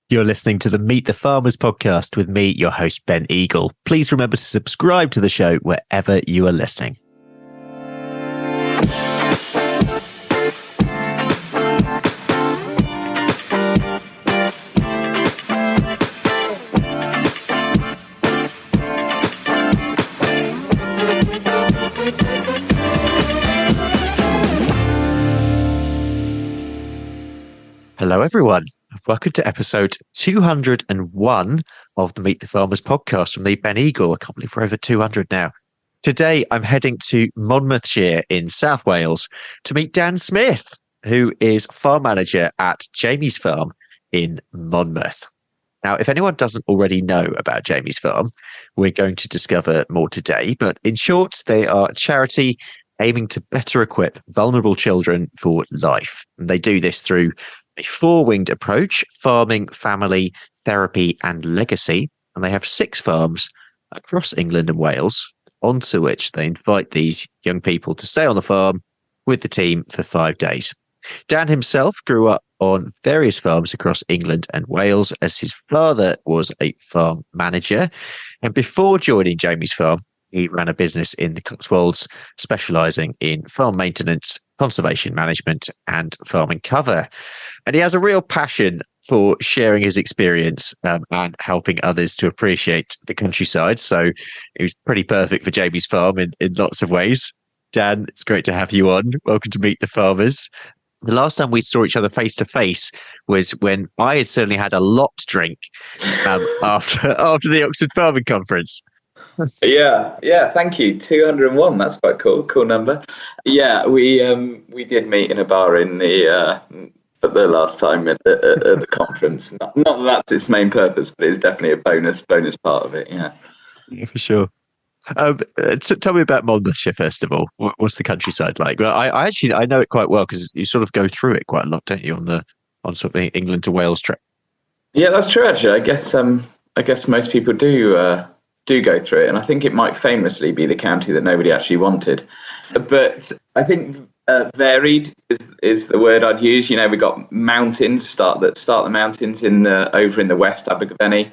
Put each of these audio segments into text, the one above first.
You're listening to the Meet the Farmers podcast with me, your host, Ben Eagle. Please remember to subscribe to the show wherever you are listening. Hello, everyone. Welcome to episode 201 of the Meet the Farmers podcast from the Ben Eagle. I can't believe we're over 200 now. Today, I'm heading to Monmouthshire in South Wales to meet Dan Smith, who is farm manager at Jamie's Farm in Monmouth. Now, if anyone doesn't already know about Jamie's Farm, we're going to discover more today. But in short, they are a charity aiming to better equip vulnerable children for life. And they do this through a four-winged approach: farming, family, therapy, and legacy. And they have 6 farms across England and Wales, onto which they invite these young people to stay on the farm with the team for 5 days. Dan himself grew up on various farms across England and Wales, as his father was a farm manager. And before joining Jamie's Farm, he ran a business in the Cotswolds, specialising in farm maintenance, conservation management, and farming cover. And he has a real passion for sharing his experience and helping others to appreciate the countryside. So it was pretty perfect for Jamie's Farm in lots of ways. Dan, it's great to have you on. Welcome to Meet the Farmers. The last time we saw each other face to face was when I had certainly had a lot to drink after the Oxford Farming Conference. Yeah. Thank you. 201. That's quite cool. Cool number. Yeah, we did meet in a bar in the last time at the conference. Not that that's its main purpose, but it's definitely a bonus part of it. Yeah, for sure. Tell me about Monmouthshire first of all. What's the countryside like? Well, I know it quite well because you sort of go through it quite a lot, don't you, on sort of England to Wales trip? Yeah, that's true. Actually, I guess most people do go through it, and I think it might famously be the county that nobody actually wanted. But I think varied is the word I'd use. You know, we got mountains start the mountains over in the west, Abergavenny,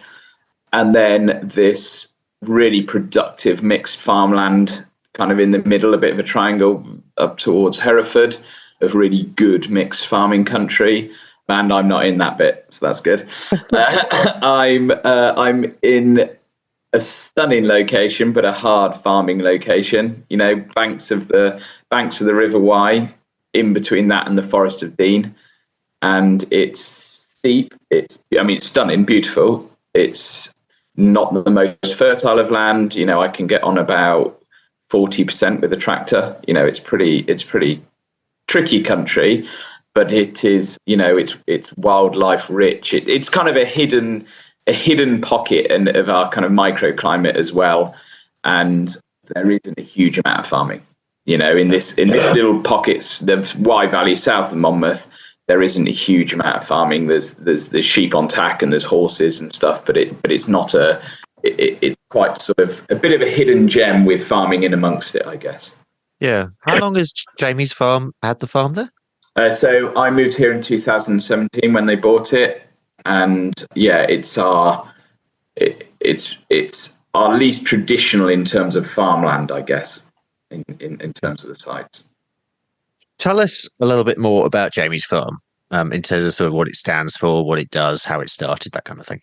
and then this really productive mixed farmland kind of in the middle, a bit of a triangle up towards Hereford of really good mixed farming country. And I'm not in that bit, so that's good. I'm in a stunning location, but a hard farming location. You know, banks of the River Wye, in between that and the Forest of Dean, and it's steep. It's stunning, beautiful. It's not the most fertile of land. You know, I can get on about 40% with a tractor. You know, it's pretty tricky country, but it is. You know, it's wildlife rich. It's kind of a hidden pocket and of our kind of microclimate as well. And there isn't a huge amount of farming. You know, in this little pockets, the Wye Valley south of Monmouth, there isn't a huge amount of farming. There's sheep on tack and there's horses and stuff, but it's not it's quite sort of a bit of a hidden gem with farming in amongst it, I guess. Yeah. How long has Jamie's Farm had the farm there? So I moved here in 2017 when they bought it. And yeah, it's our least traditional in terms of farmland, I guess, in terms of the sites. Tell us a little bit more about Jamie's Farm, in terms of sort of what it stands for, what it does, how it started, that kind of thing.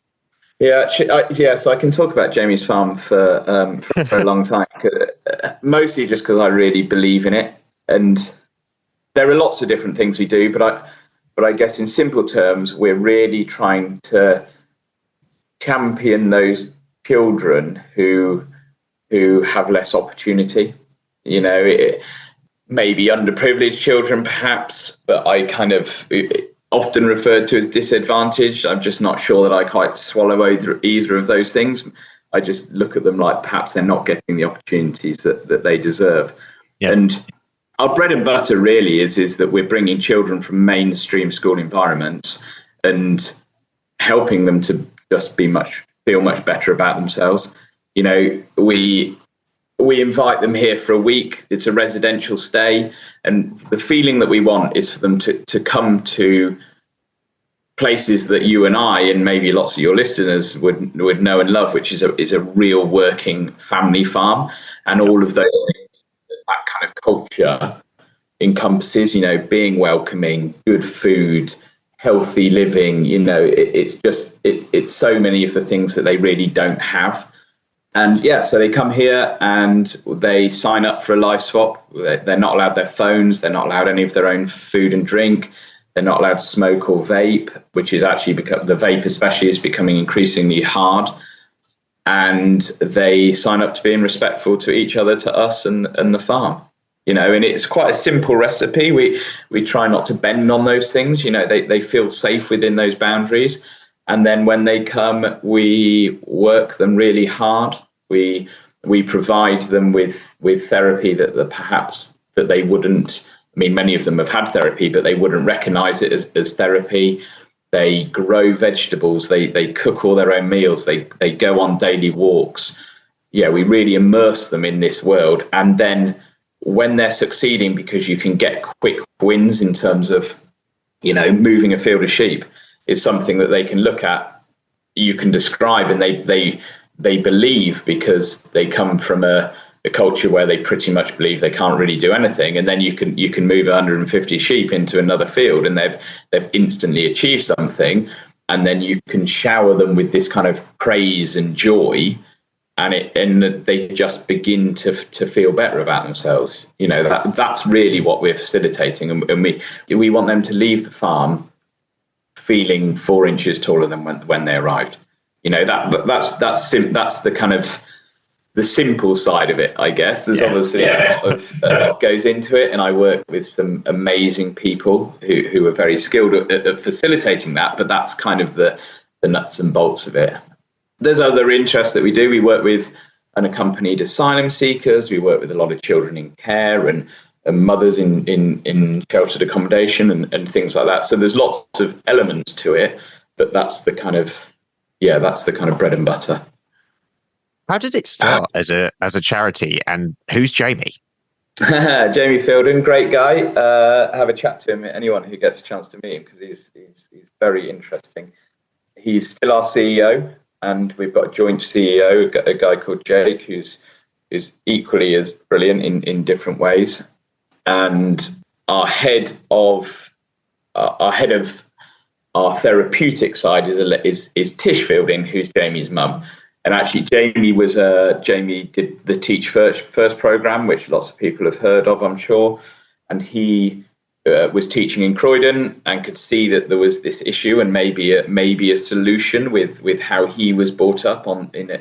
Yeah, so I can talk about Jamie's Farm for a long time, mostly just because I really believe in it. And there are lots of different things we do, but I guess in simple terms, we're really trying to champion those children who have less opportunity. You know, maybe underprivileged children, perhaps, but I kind of often referred to as disadvantaged. I'm just not sure that I quite swallow either of those things. I just look at them like perhaps they're not getting the opportunities that they deserve. Yeah. And our bread and butter really is that we're bringing children from mainstream school environments and helping them to just feel much better about themselves. You know, we invite them here for a week. It's a residential stay, and the feeling that we want is for them to come to places that you and I and maybe lots of your listeners would know and love, which is a real working family farm, and all of those things that kind of culture encompasses, being welcoming, good food, healthy living, it's so many of the things that they really don't have. And so they come here and they sign up for a life swap. They're not allowed their phones. They're not allowed any of their own food and drink. They're not allowed to smoke or vape, which is actually the vape especially is becoming increasingly hard. And they sign up to being respectful to each other, to us and the farm. And it's quite a simple recipe. We try not to bend on those things. They feel safe within those boundaries. And then when they come, we work them really hard. We provide them with therapy that perhaps that they wouldn't. I mean, many of them have had therapy, but they wouldn't recognize it as therapy. They grow vegetables. They cook all their own meals. They go on daily walks. We really immerse them in this world. And then when they're succeeding, because you can get quick wins in terms of, moving a field of sheep, is something that they can look at, you can describe, and they believe, because they come from a culture where they pretty much believe they can't really do anything. And then you can move 150 sheep into another field and they've instantly achieved something. And then you can shower them with this kind of praise and joy, and they just begin to feel better about themselves. That's really what we're facilitating. And we want them to leave the farm feeling 4 inches taller than when they arrived. That's the kind of the simple side of it, I guess. There's obviously a lot goes into it, and I work with some amazing people who are very skilled at facilitating that, but that's kind of the nuts and bolts of it. There's other interests that we do. We work with unaccompanied asylum seekers. We work with a lot of children in care and mothers in sheltered accommodation and things like that. So there's lots of elements to it, but that's the kind of bread and butter. How did it start as a charity, and who's Jamie? Jamie Fielden, great guy. Have a chat to him, anyone who gets a chance to meet him, because he's very interesting. He's still our CEO, and we've got a joint CEO, a guy called Jake, who's equally as brilliant in different ways. And our head of our therapeutic side is Tish Fielding, who's Jamie's mum. And actually, Jamie did the Teach First program, which lots of people have heard of, I'm sure. And he was teaching in Croydon and could see that there was this issue and maybe a solution with how he was brought up.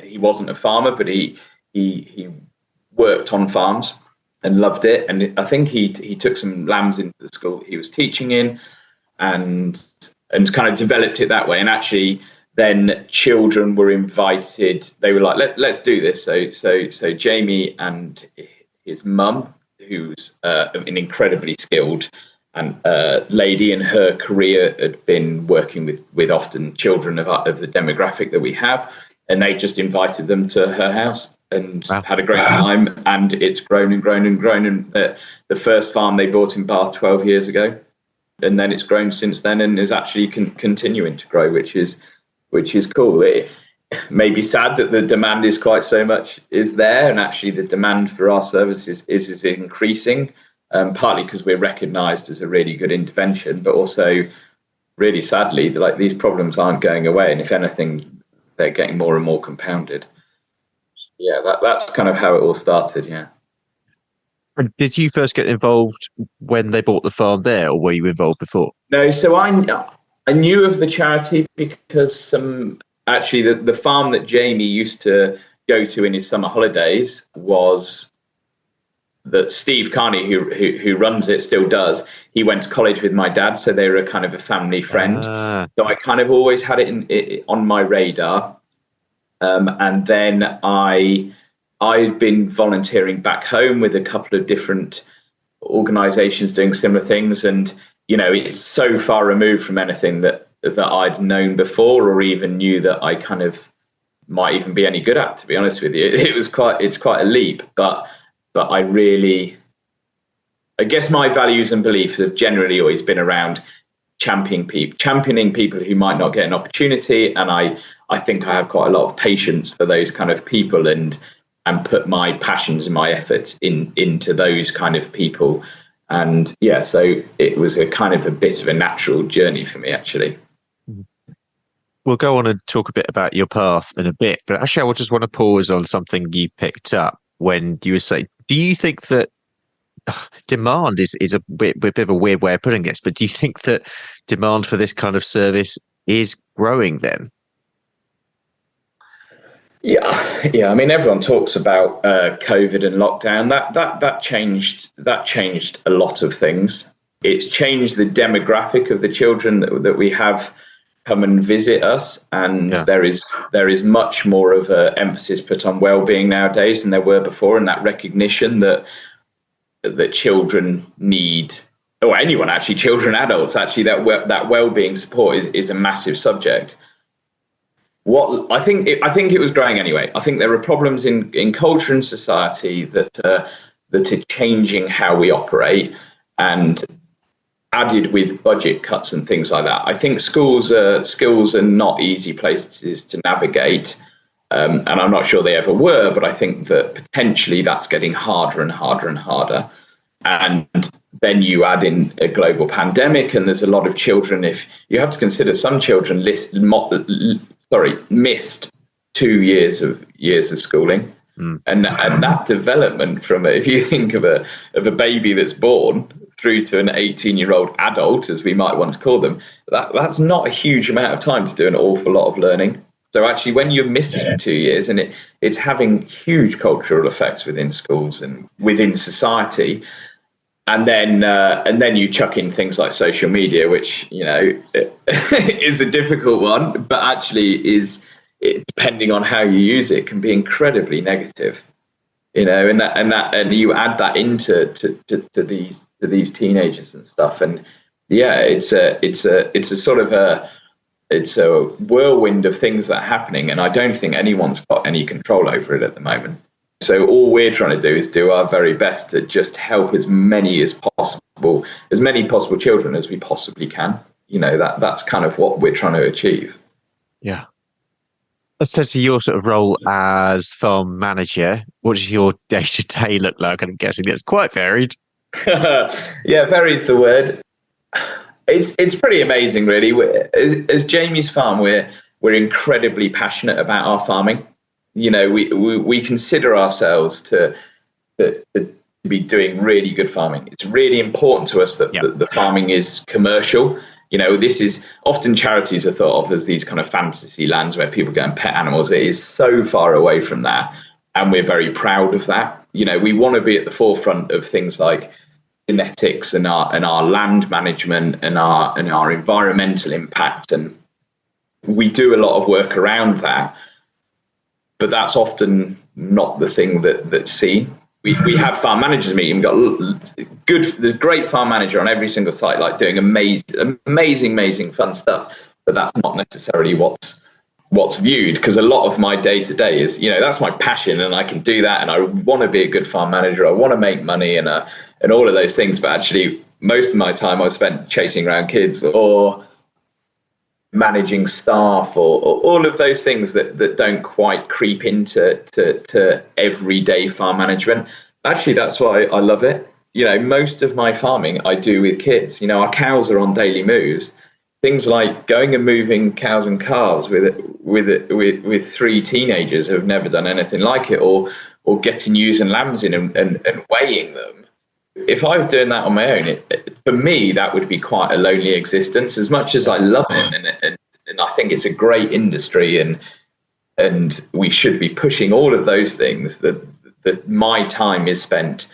He wasn't a farmer, but he worked on farms and loved it. And I think he took some lambs into the school that he was teaching in, and kind of developed it that way. And actually, then children were invited. They were like, let's do this. So Jamie and his mum, who's an incredibly skilled and lady in her career, had been working with often children of the demographic that we have, and they just invited them to her house and had a great time. And it's grown and grown and grown. And the first farm they bought in Bath 12 years ago, and then it's grown since then and is actually continuing to grow, which is cool. It may be sad that the demand is quite so much is there, and actually the demand for our services is increasing, partly because we're recognised as a really good intervention, but also really sadly, like, these problems aren't going away, and if anything, they're getting more and more compounded. That's kind of how it all started. Did you first get involved when they bought the farm there, or were you involved before? No, so I knew of the charity because actually the farm that Jamie used to go to in his summer holidays was that Steve Carney, who runs it, still does. He went to college with my dad, so they were a kind of a family friend. So I kind of always had it on my radar. And then I'd been volunteering back home with a couple of different organisations doing similar things, and it's so far removed from anything that I'd known before, or even knew that I kind of might even be any good at, to be honest with you. It's quite a leap, but I guess my values and beliefs have generally always been around championing people who might not get an opportunity. And I think I have quite a lot of patience for those kind of people, and put my passions and my efforts into those kind of people. And yeah, so it was a kind of a bit of a natural journey for me, actually. We'll go on and talk a bit about your path in a bit, but actually I just want to pause on something you picked up when you were saying, do you think that demand is a bit of a weird way of putting this, but do you think that demand for this kind of service is growing then? Yeah. I mean, everyone talks about COVID and lockdown. That changed a lot of things. It's changed the demographic of the children that we have come and visit us, and there is much more of an emphasis put on well-being nowadays than there were before, and that recognition that children need, or anyone actually, children, adults actually, that well-being support is a massive subject. What I think it was growing anyway. I think there are problems in culture and society that are changing how we operate, and added with budget cuts and things like that. I think schools are not easy places to navigate, and I'm not sure they ever were, but I think that potentially that's getting harder and harder and harder. And then you add in a global pandemic, and there's a lot of children. If you have to consider, some children missed 2 years of schooling. And that development from, if you think of a baby that's born through to an 18-year-old adult, as we might want to call them, that's not a huge amount of time to do an awful lot of learning. So actually, when you're missing 2 years, and it's having huge cultural effects within schools and within society, and then you chuck in things like social media, which is a difficult one, but actually depending on how you use it, can be incredibly negative. And you add that into these teenagers and stuff, and it's a sort of it's a whirlwind of things that are happening, and I don't think anyone's got any control over it at the moment. So all we're trying to do is do our very best to just help as many possible children as we possibly can. That's kind of what we're trying to achieve. Yeah. Let's turn to your sort of role as farm manager. What does your day-to-day look like? I'm guessing that's quite varied. Yeah, varied's the word. It's pretty amazing, really. As Jamie's farm, we're incredibly passionate about our farming. We consider ourselves to be doing really good farming. It's really important to us that the farming is commercial. This is often, charities are thought of as these kind of fantasy lands where people go and pet animals. It is so far away from that, and we're very proud of that. We want to be at the forefront of things like genetics and our land management and our environmental impact, and we do a lot of work around that. But that's often not the thing that's seen. We have farm managers meeting. We've got the great farm manager on every single site, like doing amazing fun stuff. But that's not necessarily what's viewed, because a lot of my day to day is, that's my passion, and I can do that, and I want to be a good farm manager. I want to make money and all of those things. But actually, most of my time I spent chasing around kids or managing staff, or all of those things that don't quite creep into everyday farm management. Actually, that's why I love it. Most of my farming I do with kids. Our cows are on daily moves. Things like going and moving cows and calves with 3 teenagers who have never done anything like it, or getting ewes and lambs in and weighing them. If I was doing that on my own, for me, that would be quite a lonely existence. As much as I love it, and I think it's a great industry, and we should be pushing all of those things, that my time is spent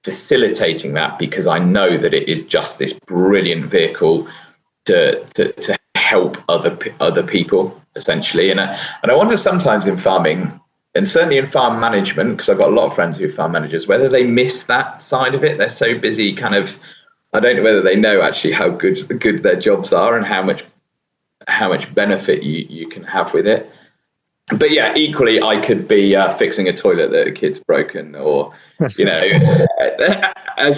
facilitating that, because I know that it is just this brilliant vehicle to help other people, essentially. And I wonder sometimes in farming, and certainly in farm management, because I've got a lot of friends who are farm managers, whether they miss that side of it. They're so busy, kind of, I don't know whether they know actually how good their jobs are and how much benefit you can have with it. But yeah, equally, I could be fixing a toilet that a kid's broken, or as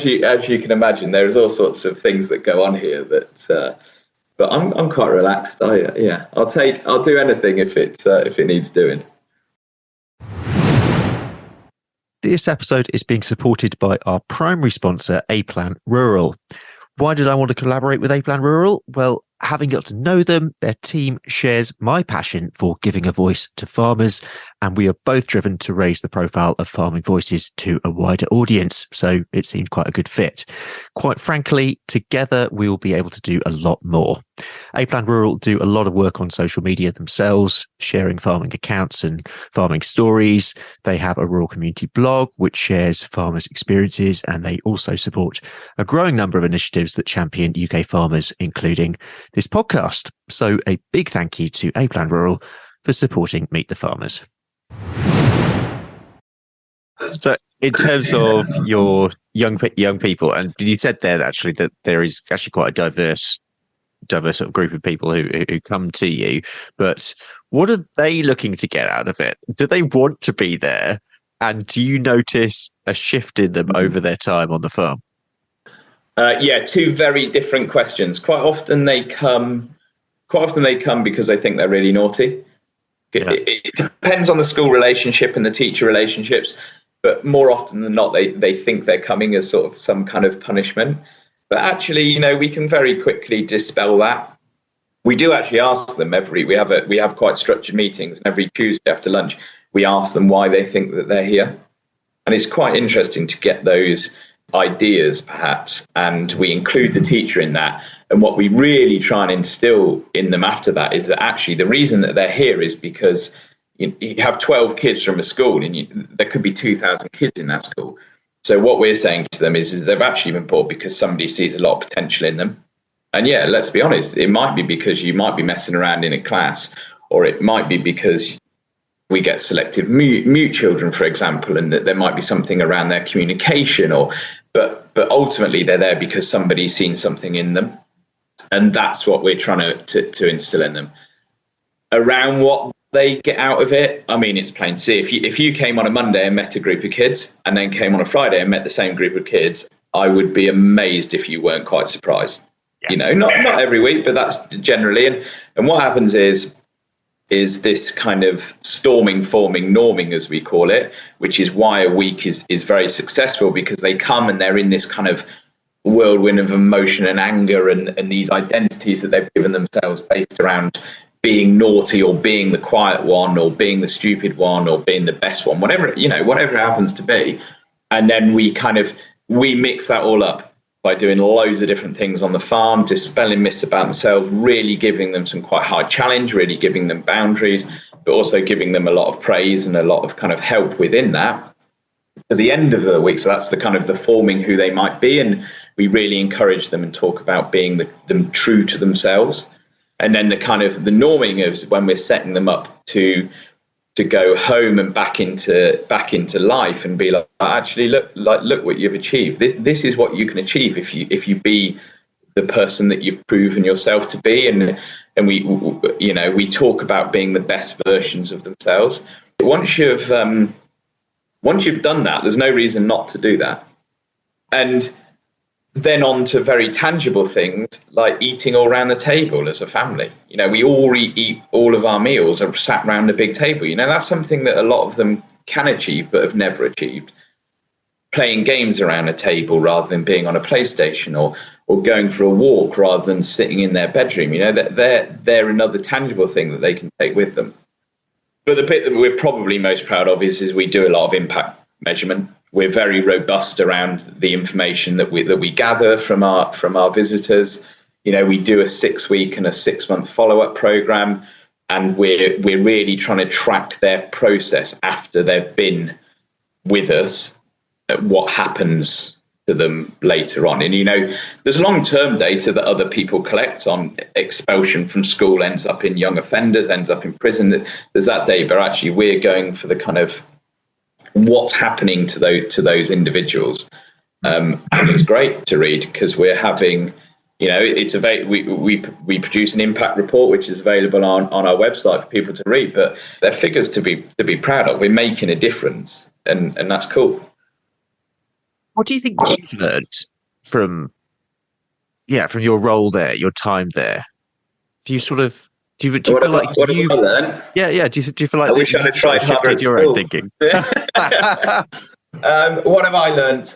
you can imagine, there's all sorts of things that go on here that But I'm quite relaxed. I'll do anything if it needs doing. This episode is being supported by our primary sponsor, A-Plan Rural. Why did I want to collaborate with A-Plan Rural? Well, having got to know them, their team shares my passion for giving a voice to farmers, and we are both driven to raise the profile of farming voices to a wider audience. So it seemed quite a good fit. Quite frankly, together we will be able to do a lot more. A-Plan Rural do a lot of work on social media themselves, sharing farming accounts and farming stories. They have a rural community blog which shares farmers' experiences, and they also support a growing number of initiatives that champion UK farmers, including this podcast. So a big thank you to A-Plan Rural for supporting Meet the Farmers. So in terms of your young people, and you said there actually that there is actually quite a diverse sort of group of people who come to you, but what are they looking to get out of it? Do they want to be there? And do you notice a shift in them over their time on the farm? Two very different questions. Quite often they come because they think they're really naughty. Yeah. It depends on the school relationship and the teacher relationships, but more often than not, they think they're coming as sort of some kind of punishment. But actually, we can very quickly dispel that. We do actually ask them we have quite structured meetings, and every Tuesday after lunch, we ask them why they think that they're here. And it's quite interesting to get those ideas, perhaps, and we include the teacher in that. And what we really try and instill in them after that is that actually the reason that they're here is because you have 12 kids from a school, and there could be 2,000 kids in that school. So what we're saying to them is they've actually been brought because somebody sees a lot of potential in them. And yeah, let's be honest, it might be because you might be messing around in a class, or it might be because we get selective mute children, for example, and that there might be something around their communication, but ultimately they're there because somebody's seen something in them. And that's what we're trying to instill in them. Around what they get out of it, I mean, it's plain to see. If you came on a Monday and met a group of kids, and then came on a Friday and met the same group of kids, I would be amazed if you weren't quite surprised. Yeah. Not every week, but that's generally. And what happens is this kind of forming, norming, as we call it, which is why a week is very successful, because they come and they're in this kind of whirlwind of emotion and anger and these identities that they've given themselves based around being naughty, or being the quiet one, or being the stupid one, or being the best one, whatever it happens to be. And then we mix that all up by doing loads of different things on the farm, dispelling myths about themselves, really giving them some quite high challenge, really giving them boundaries, but also giving them a lot of praise and a lot of kind of help within that. At the end of the week, so that's the kind of the forming who they might be, and we really encourage them and talk about being them true to themselves. And then the kind of the norming is when we're setting them up to go home and back into life and be like, actually, look what you've achieved. This is what you can achieve if you be the person that you've proven yourself to be. And we talk about being the best versions of themselves. Once you've done that, there's no reason not to do that. And then on to very tangible things like eating all around the table as a family. We all eat all of our meals are sat around a big table. That's something that a lot of them can achieve but have never achieved. Playing games around a table rather than being on a PlayStation, or going for a walk rather than sitting in their bedroom. They're another tangible thing that they can take with them. But the bit that we're probably most proud of is we do a lot of impact measurement. We're very robust around the information that we gather from our visitors. We do a 6-week and a 6-month follow-up program, and we're really trying to track their process after they've been with us, what happens to them later on. And there's long-term data that other people collect on expulsion from school, ends up in young offenders, ends up in prison. There's that data, but actually we're going for the kind of what's happening to those individuals, and it's great to read because we're having, we produce an impact report which is available on our website for people to read, but they're figures to be proud of. We're making a difference, and that's cool. What do you think you've learned from your role there, your time there, you sort of do you What feel have like I, what have you've I learned? yeah, do you feel like I that wish I'd you've have sort tried of harder at shifted your own school. thinking? What have I learned?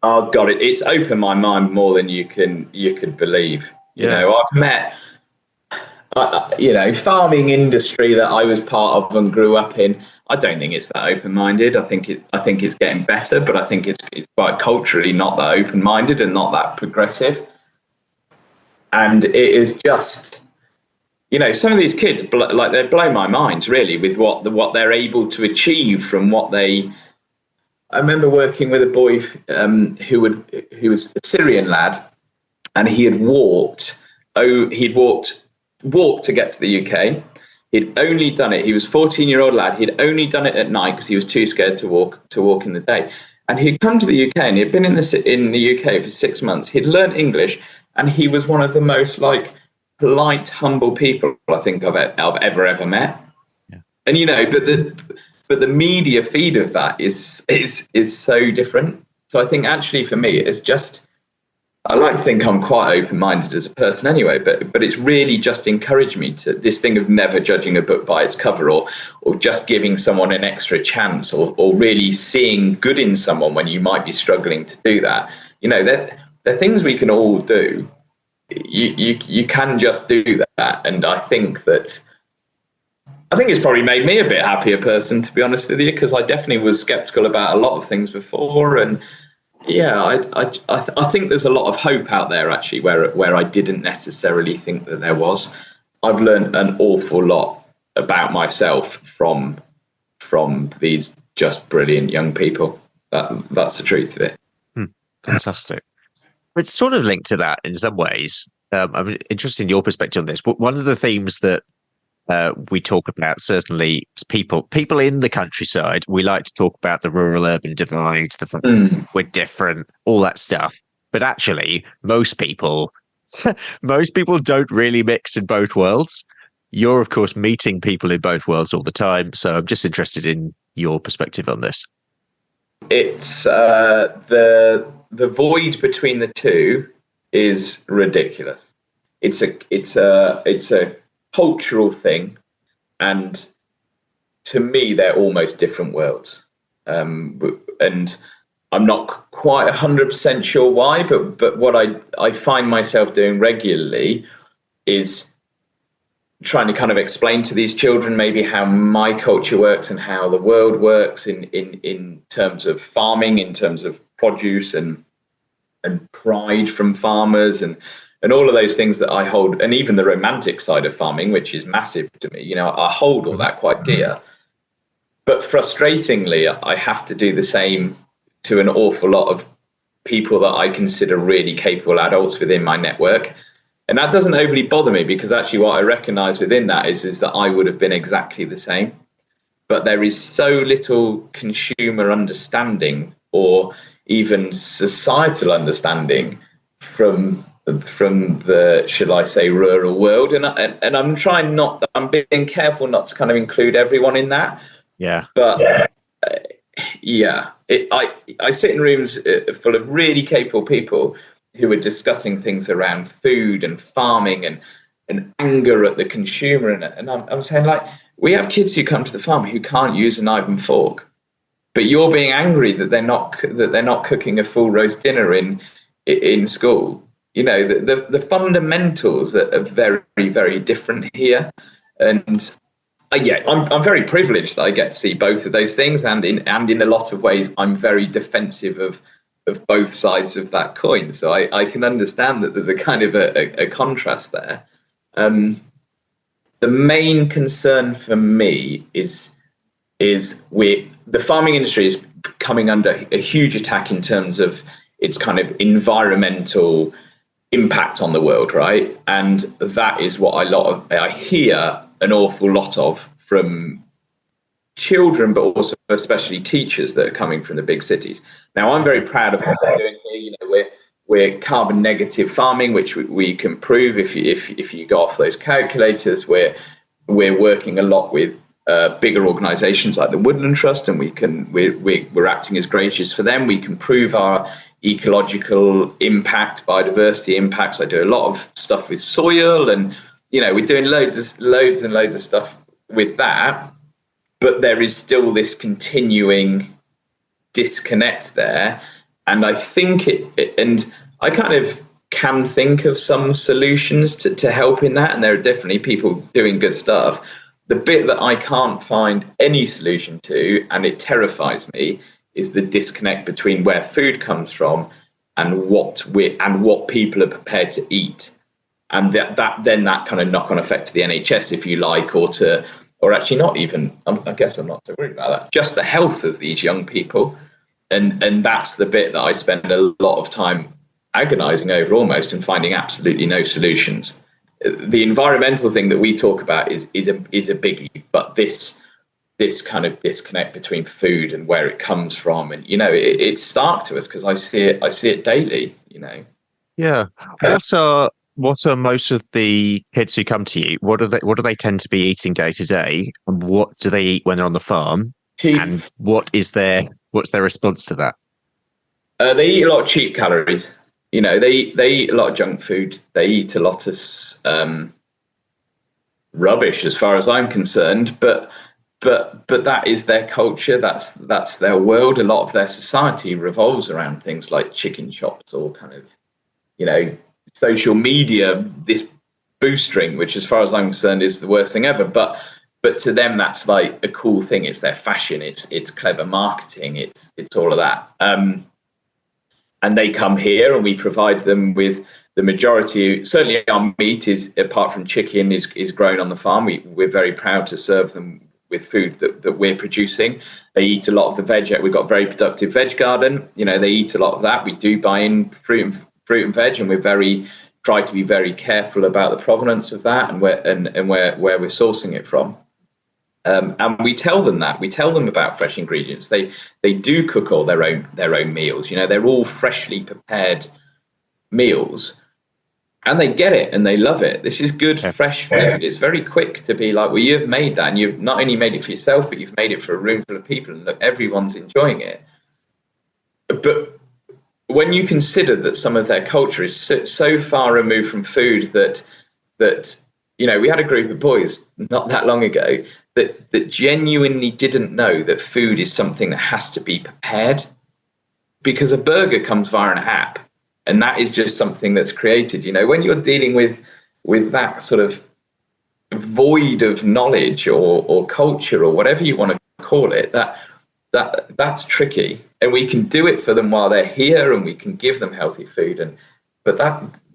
Oh God, it's opened my mind more than you could believe. You Yeah. know, I've met, farming industry that I was part of and grew up in. I don't think it's that open-minded. I think it's getting better, but I think it's quite culturally not that open-minded and not that progressive. And it is just, some of these kids, like, they blow my mind really with what they're able to achieve from what they. I remember working with a boy who was a Syrian lad, and he had walked. Oh, he'd walked to get to the UK. He'd only done it. He was a 14-year-old lad. He'd only done it at night because he was too scared to walk in the day. And he'd come to the UK, and he'd been in the UK for 6 months. He'd learned English, and he was one of the most polite, humble people I think I've ever met. Yeah. And but the media feed of that is so different. So I think actually for me, it's just, I like to think I'm quite open-minded as a person anyway, but it's really just encouraged me to this thing of never judging a book by its cover, or just giving someone an extra chance, or really seeing good in someone when you might be struggling to do that. They're things we can all do. You can just do that, and I think it's probably made me a bit happier person, to be honest with you, because I definitely was skeptical about a lot of things before, and yeah, I think there's a lot of hope out there actually, where I didn't necessarily think that there was. I've learned an awful lot about myself from these just brilliant young people. That's the truth of it. Fantastic. It's sort of linked to that in some ways. I'm interested in your perspective on this. But one of the themes that we talk about, certainly, is people in the countryside. We like to talk about the rural-urban divide, the fact that we're different, all that stuff. But actually, most people don't really mix in both worlds. You're, of course, meeting people in both worlds all the time. So I'm just interested in your perspective on this. It's the void between the two is ridiculous. It's a cultural thing, and to me they're almost different worlds, and I'm not quite 100% sure why, but what I find myself doing regularly is trying to kind of explain to these children maybe how my culture works and how the world works in terms of farming, in terms of produce and pride from farmers, and all of those things that I hold, and even the romantic side of farming, which is massive to me. I hold all that quite dear. But frustratingly, I have to do the same to an awful lot of people that I consider really capable adults within my network. And that doesn't overly bother me, because actually what I recognize within that is that I would have been exactly the same. But there is so little consumer understanding, or even societal understanding from the, shall I say, rural world, and I'm being careful not to kind of include everyone in that. Yeah. But I sit in rooms full of really capable people who are discussing things around food and farming and anger at the consumer, and I'm saying, like, we have kids who come to the farm who can't use a knife and fork, but you're being angry that they're not cooking a full roast dinner in school. The fundamentals that are very, very different here. And I'm very privileged that I get to see both of those things, and in a lot of ways I'm very defensive of both sides of that coin. So I can understand that there's a kind of a contrast there. The main concern for me is the farming industry is coming under a huge attack in terms of its kind of environmental impact on the world, right? And that is what I hear an awful lot of from children, but also especially teachers that are coming from the big cities. Now, I'm very proud of what we're doing here. We're carbon negative farming, which we can prove if you go off those calculators. We're working a lot with bigger organisations like the Woodland Trust, and we're acting as gracious for them. We can prove our ecological impact, biodiversity impacts. I do a lot of stuff with soil, and we're doing loads and loads of stuff with that, but there is still this continuing disconnect there. And I think and I kind of can think of some solutions to help in that. And there are definitely people doing good stuff. The bit that I can't find any solution to, and it terrifies me, is the disconnect between where food comes from and what people are prepared to eat. And that kind of knock-on effect to the NHS, if you like, or actually not even, I guess I'm not so worried about that, just the health of these young people. And that's the bit that I spend a lot of time agonizing over almost and finding absolutely no solutions. The environmental thing that we talk about is a biggie, but this kind of disconnect between food and where it comes from, and it's stark to us because I see it daily. Yeah. What are most of the kids who come to you? What do they tend to be eating day to day, and what do they eat when they're on the farm? Cheap. And what's their response to that? They eat a lot of cheap calories. They eat a lot of junk food. They eat a lot of rubbish, as far as I'm concerned. But that is their culture. That's their world. A lot of their society revolves around things like chicken shops or kind of, social media. This boostering, which, as far as I'm concerned, is the worst thing ever. But to them, that's like a cool thing. It's their fashion. It's clever marketing. It's all of that. And they come here, and we provide them with the majority. Certainly, our meat is, apart from chicken, is grown on the farm. We're very proud to serve them with food that we're producing. They eat a lot of the veg. We've got a very productive veg garden. They eat a lot of that. We do buy in fruit and veg, and we try to be very careful about the provenance of that and where we're sourcing it from. And we tell them that. We tell them about fresh ingredients. They do cook all their own meals. They're all freshly prepared meals, and they get it and they love it. This is good, fresh food. It's very quick to be like, well, you've made that, and you've not only made it for yourself, but you've made it for a room full of people, and look, everyone's enjoying it. But when you consider that some of their culture is so far removed from food that we had a group of boys not that long ago that genuinely didn't know that food is something that has to be prepared, because a burger comes via an app, and that is just something that's created. When you're dealing with that sort of void of knowledge or culture or whatever you want to call it, that's tricky. And we can do it for them while they're here, and we can give them healthy food. But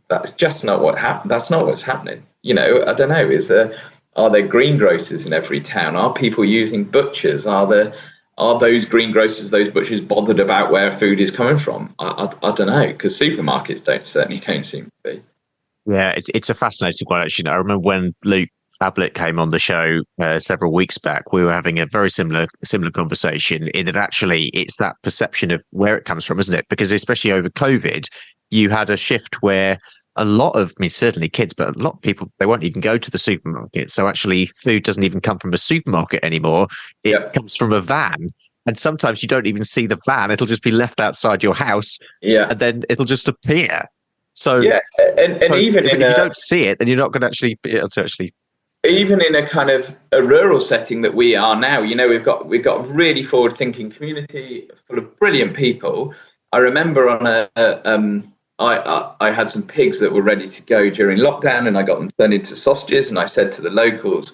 that's just not what happened. That's not what's happening. I don't know. Are there greengrocers in every town? Are people using butchers? Are those greengrocers, those butchers, bothered about where food is coming from? I don't know, because supermarkets certainly don't seem to be. Yeah, it's a fascinating one, actually. I remember when Luke Ablett came on the show several weeks back, we were having a very similar conversation, in that actually it's that perception of where it comes from, isn't it? Because especially over COVID, you had a shift where a lot of, certainly kids, but a lot of people, they won't even go to the supermarket. So actually food doesn't even come from a supermarket anymore. It comes from a van. And sometimes you don't even see the van. It'll just be left outside your house. Yeah. And then it'll just appear. So, and even if you don't see it, then you're not going to actually be able to actually. Even in a kind of a rural setting that we are now, we've got a really forward-thinking community full of brilliant people. I remember on I had some pigs that were ready to go during lockdown, and I got them turned into sausages, and I said to the locals,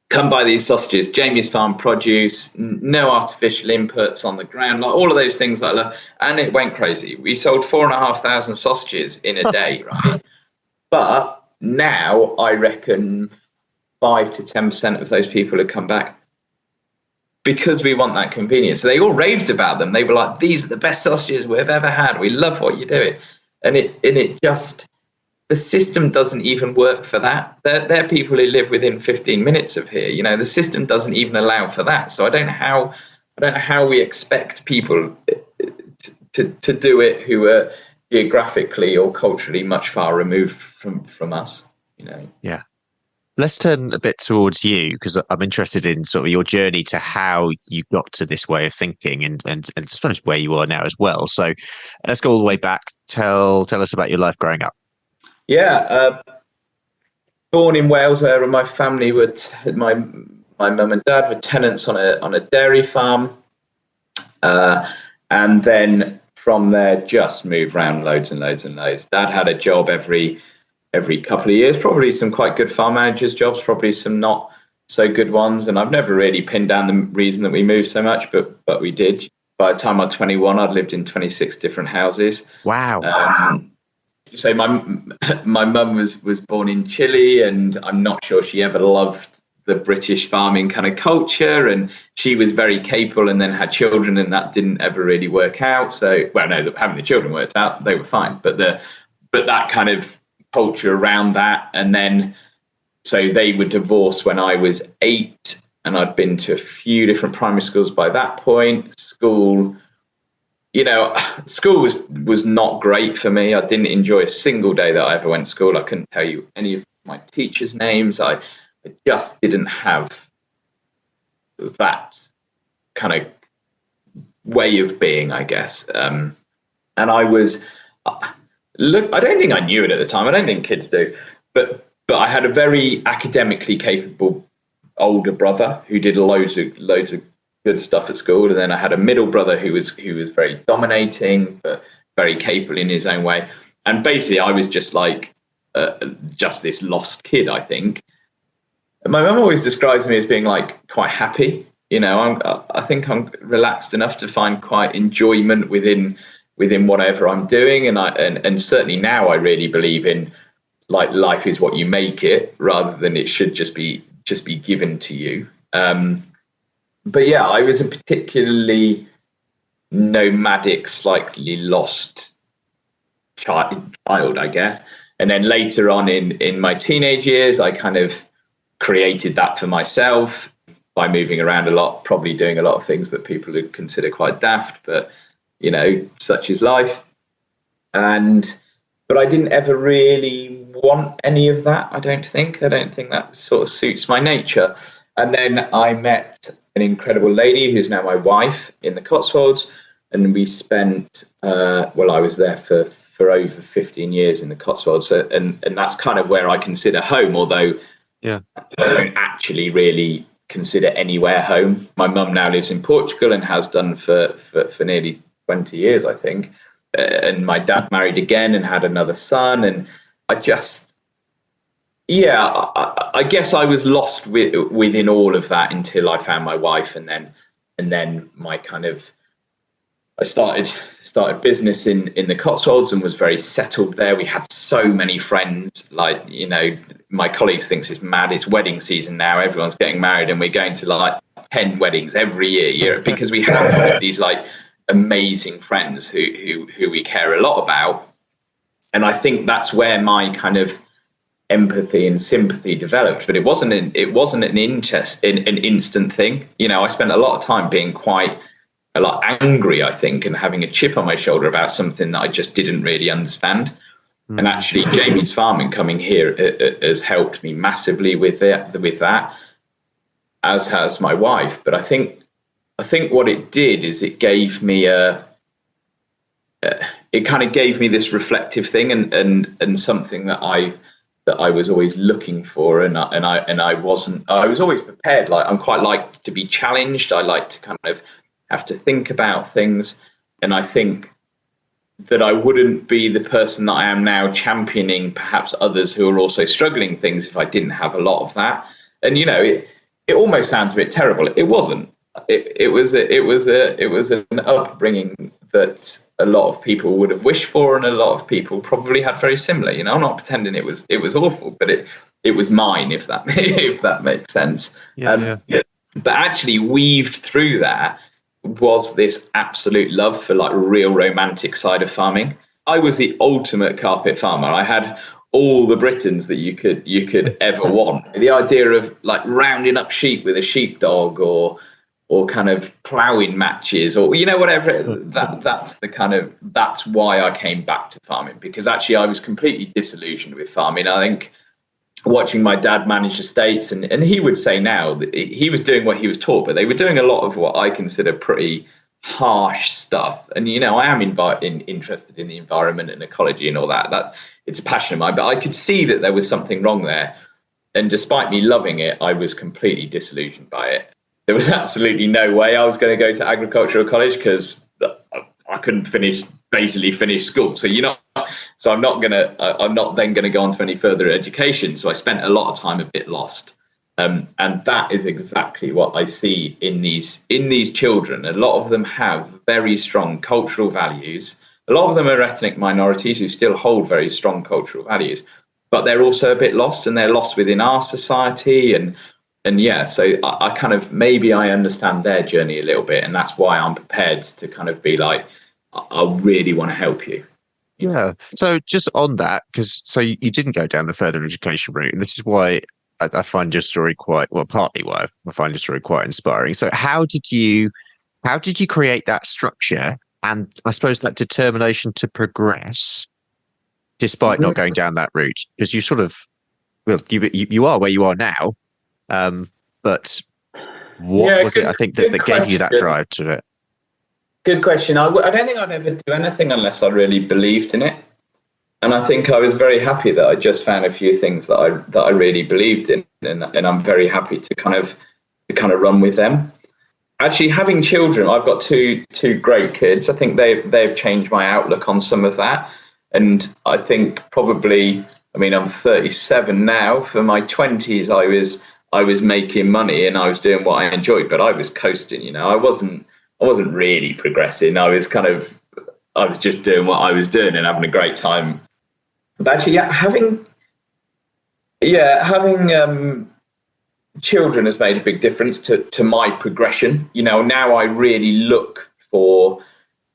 come buy these sausages, Jamie's Farm produce, no artificial inputs on the ground, like all of those things like that. And it went crazy. We sold 4,500 sausages in a day, right? But now I reckon 5 to 10% of those people have come back, because we want that convenience. So they all raved about them. They were like, these are the best sausages we've ever had. We love what you're doing. And it just, the system doesn't even work for that. They're people who live within 15 minutes of here. The system doesn't even allow for that. So I don't know how we expect people to do it who are geographically or culturally much far removed from us. Yeah. Let's turn a bit towards you, because I'm interested in sort of your journey to how you got to this way of thinking, and I suppose where you are now as well. So let's go all the way back. Tell us about your life growing up. Yeah. born in Wales, where my family my mum and dad were tenants on a dairy farm, and then from there just moved around loads and loads and loads. Dad had a job every couple of years, probably some quite good farm managers jobs, probably some not so good ones, and I've never really pinned down the reason that we moved so much, but we did. By the time I was 21, I'd lived in 26 different houses. Wow. So my mum was born in Chile, and I'm not sure she ever loved the British farming kind of culture, and she was very capable and then had children, and that didn't ever really work out. So, well, no, having the children worked out, they were fine, but that kind of culture around that, and then so they were divorced when I was 8, and I'd been to a few different primary schools by that point. School was not great for me. I didn't enjoy a single day that I ever went to school. I couldn't tell you any of my teachers' names. I just didn't have that kind of way of being, I guess. And I was, I don't think I knew it at the time. I don't think kids do, but I had a very academically capable older brother who did loads of good stuff at school, and then I had a middle brother who was very dominating but very capable in his own way. And basically, I was just like just this lost kid, I think. And my mum always describes me as being like quite happy. I think I'm relaxed enough to find quite enjoyment within whatever I'm doing, and certainly now I really believe in like life is what you make it, rather than it should just be given to you. But yeah, I was a particularly nomadic, slightly lost child, I guess. And then later on in my teenage years, I kind of created that for myself by moving around a lot, probably doing a lot of things that people would consider quite daft, but such is life. But I didn't ever really want any of that, I don't think. I don't think that sort of suits my nature. And then I met an incredible lady who's now my wife in the Cotswolds, and we spent, I was there for over 15 years in the Cotswolds. So, and that's kind of where I consider home, although I don't actually really consider anywhere home. My mum now lives in Portugal and has done for nearly 20 years, I think. And my dad married again and had another son. And I just, I guess I was lost within all of that until I found my wife. And then my kind of, I started business in the Cotswolds and was very settled there. We had so many friends, like, my colleagues thinks it's mad. It's wedding season now. Everyone's getting married and we're going to like 10 weddings every year because we have these like amazing friends who we care a lot about. And I think that's where my kind of empathy and sympathy developed, but it wasn't an instant thing. I spent a lot of time being quite a lot angry, I think, and having a chip on my shoulder about something that I just didn't really understand. And actually, Jamie's farming coming here has helped me massively with that, as has my wife. But I think what it did is it gave me it kind of gave me this reflective thing and something that I was always looking for, and I was always prepared. Like, I'm quite like to be challenged. I like to kind of have to think about things, and I think that I wouldn't be the person that I am now, championing perhaps others who are also struggling things, if I didn't have a lot of that. And it almost sounds a bit terrible. It wasn't. It was an upbringing that a lot of people would have wished for, and a lot of people probably had very similar. I'm not pretending it was awful, but it was mine, if that makes sense. But actually, weaved through that was this absolute love for like real romantic side of farming. I was the ultimate carpet farmer. I had all the Britons that you could ever want. The idea of like rounding up sheep with a sheepdog, or kind of ploughing matches, or whatever. That's why I came back to farming, because actually I was completely disillusioned with farming. I think watching my dad manage estates, and he would say now that he was doing what he was taught, but they were doing a lot of what I consider pretty harsh stuff. And I am interested in the environment and ecology and all that. That it's a passion of mine, but I could see that there was something wrong there. And despite me loving it, I was completely disillusioned by it. There was absolutely no way I was going to go to agricultural college because I couldn't basically finish school. So I'm not then going to go on to any further education. So I spent a lot of time a bit lost. And that is exactly what I see in these children. A lot of them have very strong cultural values. A lot of them are ethnic minorities who still hold very strong cultural values, but they're also a bit lost, and they're lost within our society. And yeah, so I kind of, maybe I understand their journey a little bit, and that's why I'm prepared to kind of be like, I really want to help you. Yeah. So just on that, because you didn't go down the further education route, and this is why I find your story partly why I find your story quite inspiring. So how did you create that structure and I suppose that determination to progress despite not going down that route? Because you sort of, you are where you are now, but what was it? I think that gave you that drive to it. Good question. I don't think I'd ever do anything unless I really believed in it. And I think I was very happy that I just found a few things that I really believed in, and I'm very happy to kind of run with them. Actually, having children, I've got two great kids. I think they've changed my outlook on some of that. And I think probably, I mean, I'm 37 now. For my 20s, I was making money and I was doing what I enjoyed, but I was coasting. I wasn't really progressing. I was just doing what I was doing and having a great time. But actually, having children has made a big difference to my progression. Now I really look for,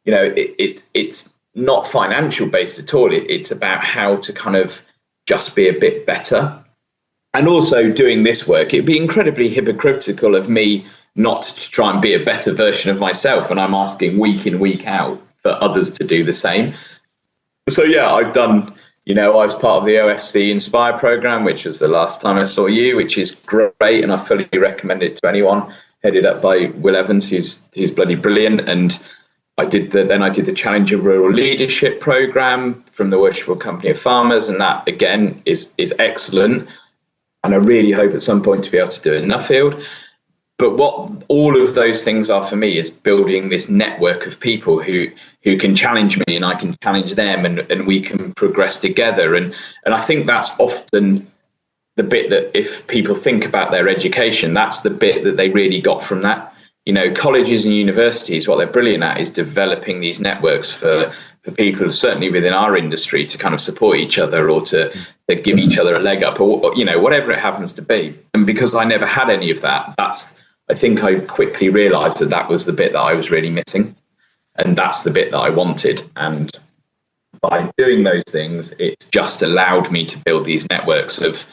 it's not financial based at all. It's about how to kind of just be a bit better. And also doing this work, it'd be incredibly hypocritical of me not to try and be a better version of myself. And I'm asking week in, week out for others to do the same. So yeah, I've done, I was part of the OFC Inspire program, which was the last time I saw you, which is great. And I fully recommend it to anyone, headed up by Will Evans, who's bloody brilliant. And I did the Challenge of Rural Leadership program from the Worshipful Company of Farmers. And that again is excellent. And I really hope at some point to be able to do it in Nuffield. But what all of those things are for me is building this network of people who can challenge me and I can challenge them, and we can progress together. And I think that's often the bit that, if people think about their education, that's the bit that they really got from that. Colleges and universities, what they're brilliant at is developing these networks for people, certainly within our industry, to kind of support each other or to give each other a leg up, or whatever it happens to be. And because I never had any of that, I think I quickly realised that was the bit that I was really missing, and that's the bit that I wanted. And by doing those things, it just allowed me to build these networks of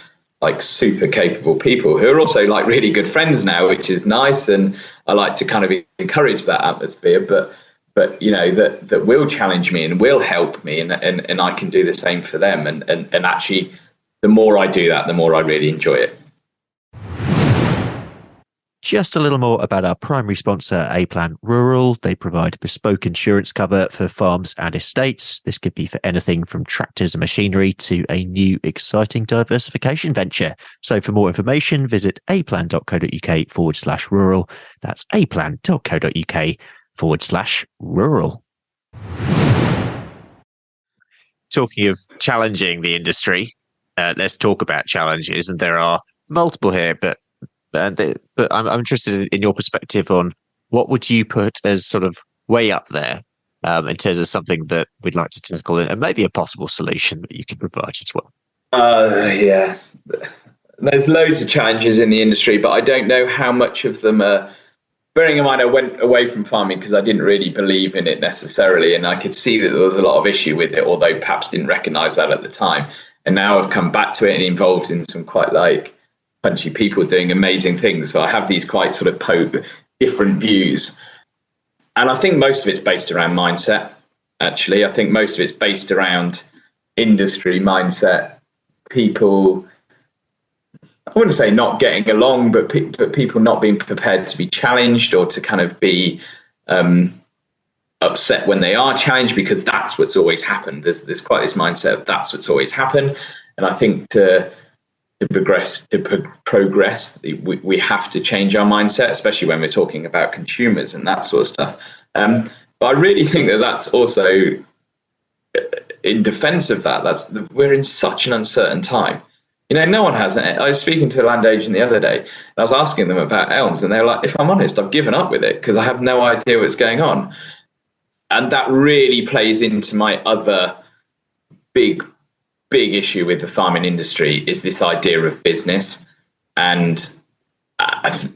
like super capable people who are also like really good friends now, which is nice. And I like to kind of encourage that atmosphere, but that will challenge me and will help me, and I can do the same for them. And actually, the more I do that, the more I really enjoy it. Just a little more about our primary sponsor, A-Plan Rural. They provide bespoke insurance cover for farms and estates. This could be for anything from tractors and machinery to a new exciting diversification venture. So for more information, visit aplan.co.uk/rural. That's aplan.co.uk/rural. Talking of challenging the industry, let's talk about challenges. And there are multiple here, but I'm interested in your perspective on what would you put as sort of way up there in terms of something that we'd like to tackle, and maybe a possible solution that you could provide as well. Yeah, there's loads of challenges in the industry, but I don't know how much of them are. Bearing in mind, I went away from farming because I didn't really believe in it necessarily, and I could see that there was a lot of issue with it, although perhaps didn't recognise that at the time. And now I've come back to it and involved in some quite punchy people doing amazing things. So I have these quite sort of different views. And I think most of it's based around mindset, actually. I think most of it's based around industry mindset, people, I wouldn't say not getting along, but people not being prepared to be challenged or to kind of be upset when they are challenged, because that's what's always happened. There's quite this mindset of that's what's always happened. And I think to progress, we have to change our mindset, especially when we're talking about consumers and that sort of stuff. But I really think that that's also, in defence of that, we're in such an uncertain time. No one has it. I was speaking to a land agent the other day, and I was asking them about elms, and they were like, if I'm honest, I've given up with it because I have no idea what's going on. And that really plays into my other big issue with the farming industry, is this idea of business. And I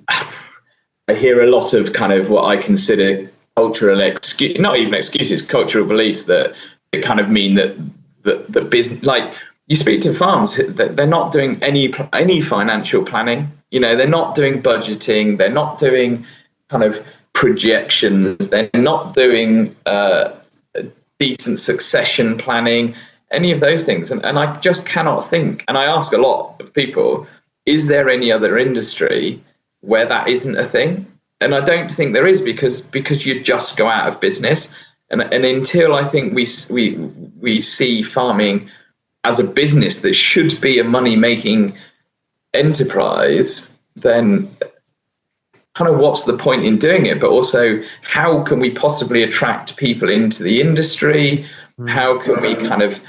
hear a lot of kind of what I consider cultural not even excuses, cultural beliefs that kind of mean that the business, like, you speak to farms, they're not doing any financial planning. They're not doing budgeting. They're not doing kind of projections. They're not doing decent succession planning, any of those things. And I just cannot think. And I ask a lot of people, is there any other industry where that isn't a thing? And I don't think there is, because you just go out of business. And until I think we see farming as a business that should be a money-making enterprise, then kind of what's the point in doing it? But also, how can we possibly attract people into the industry? How can we kind of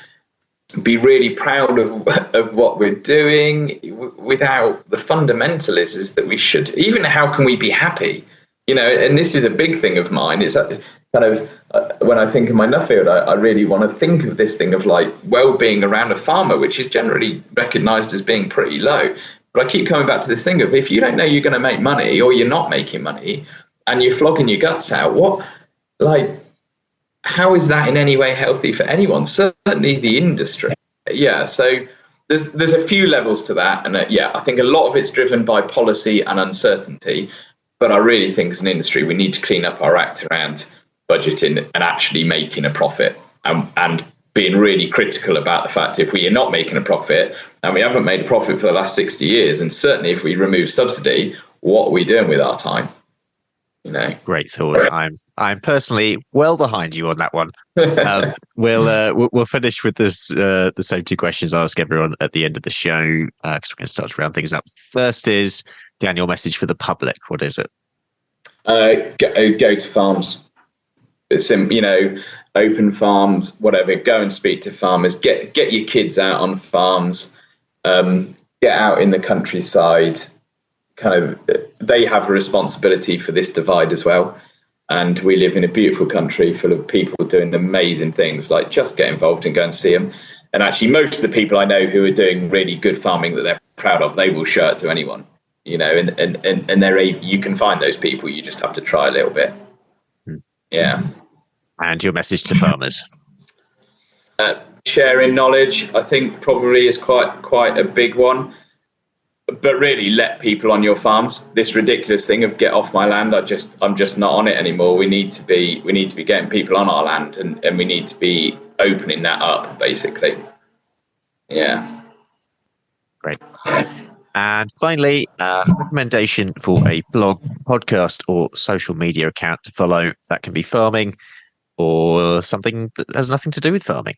be really proud of what we're doing without the fundamental is that we should, even how can we be happy? And this is a big thing of mine. It's kind of, when I think of my Nuffield, I really want to think of this thing of like well-being around a farmer, which is generally recognised as being pretty low. But I keep coming back to this thing of, if you don't know you're going to make money, or you're not making money, and you're flogging your guts out, how is that in any way healthy for anyone? Certainly the industry. Yeah, so there's a few levels to that. And I think a lot of it's driven by policy and uncertainty. But I really think as an industry, we need to clean up our act around budgeting and actually making a profit, and being really critical about the fact, if we are not making a profit, and we haven't made a profit for the last 60 years, and certainly if we remove subsidy, what are we doing with our time? Great thoughts. I'm personally well behind you on that one. We'll finish with this the same two questions I ask everyone at the end of the show, because we're going to start to round things up. First is, Dan, your message for the public. What is it? Go to farms. It's open farms, whatever. Go and speak to farmers. Get your kids out on farms. Get out in the countryside. Kind of, they have a responsibility for this divide as well. And we live in a beautiful country full of people doing amazing things. Like, just get involved and go and see them. And actually, most of the people I know who are doing really good farming that they're proud of, they will show it to anyone. And you can find those people. You just have to try a little bit. Yeah. And your message to farmers? Sharing knowledge, I think, probably is quite a big one. But really, let people on your farms. This ridiculous thing of get off my land, I'm just not on it anymore. We need to be getting people on our land, and we need to be opening that up, basically. Yeah. Great. And finally, recommendation for a blog, podcast, or social media account to follow. That can be farming or something that has nothing to do with farming.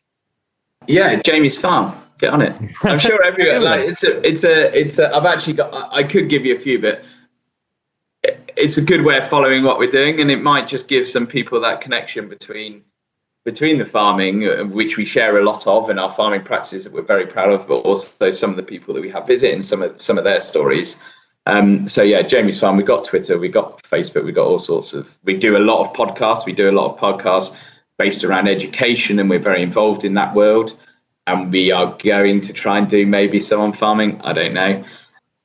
Yeah, Jamie's Farm. Get on it. I'm sure everyone. I've actually got. I could give you a few, but it's a good way of following what we're doing, and it might just give some people that connection between the farming, which we share a lot of, and our farming practices that we're very proud of, but also some of the people that we have visit and some of their stories. Jamie's Farm. We've got Twitter, we've got Facebook, we've got all sorts of. We do a lot of podcasts. We do a lot of podcasts based around education, and we're very involved in that world. And we are going to try and do maybe some on farming. I don't know.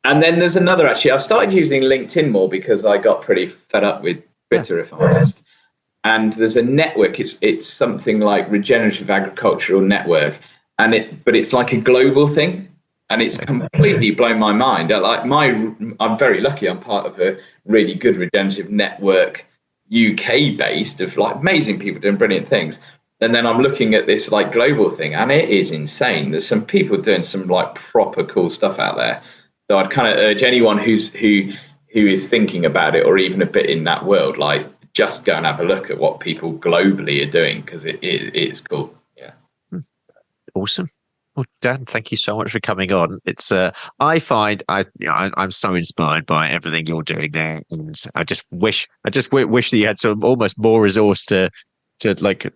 And then there's another, actually. I've started using LinkedIn more because I got pretty fed up with Twitter, if I'm honest. And there's a network. It's something like Regenerative Agricultural Network, but it's like a global thing, and it's completely blown my mind. I'm very lucky. I'm part of a really good regenerative network, UK based, of like amazing people doing brilliant things. And then I'm looking at this like global thing, and it is insane. There's some people doing some like proper cool stuff out there. So I'd kind of urge anyone who is thinking about it, or even a bit in that world, like, just go and have a look at what people globally are doing, because it is cool. Yeah. Awesome. Well, Dan, thank you so much for coming on. It's I find I'm so inspired by everything you're doing there, and I just wish that you had some almost more resource to like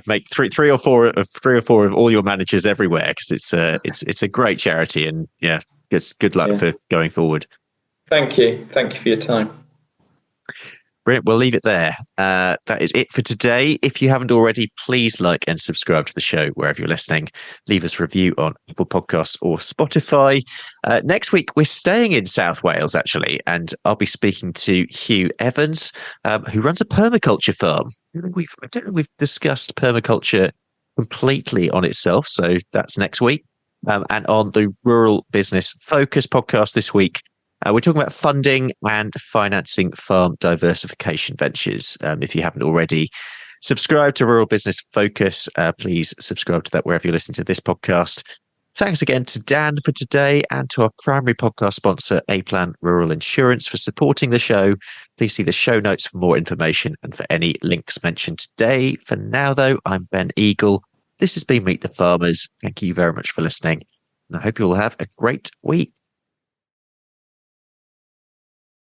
make three or four of all your managers everywhere, because it's a great charity, and yeah, good luck for going forward. Thank you for your time. Brilliant. We'll leave it there. That is it for today. If you haven't already, please like and subscribe to the show wherever you're listening. Leave us a review on Apple Podcasts or Spotify. Next week, we're staying in South Wales, actually, and I'll be speaking to Hugh Evans, who runs a permaculture farm. I don't know if we've discussed permaculture completely on itself, so that's next week. And on the Rural Business Focus podcast this week, we're talking about funding and financing farm diversification ventures. If you haven't already subscribed to Rural Business Focus, please subscribe to that wherever you're listening to this podcast. Thanks again to Dan for today, and to our primary podcast sponsor, A-Plan Rural Insurance, for supporting the show. Please see the show notes for more information and for any links mentioned today. For now, though, I'm Ben Eagle. This has been Meet the Farmers. Thank you very much for listening, and I hope you all have a great week.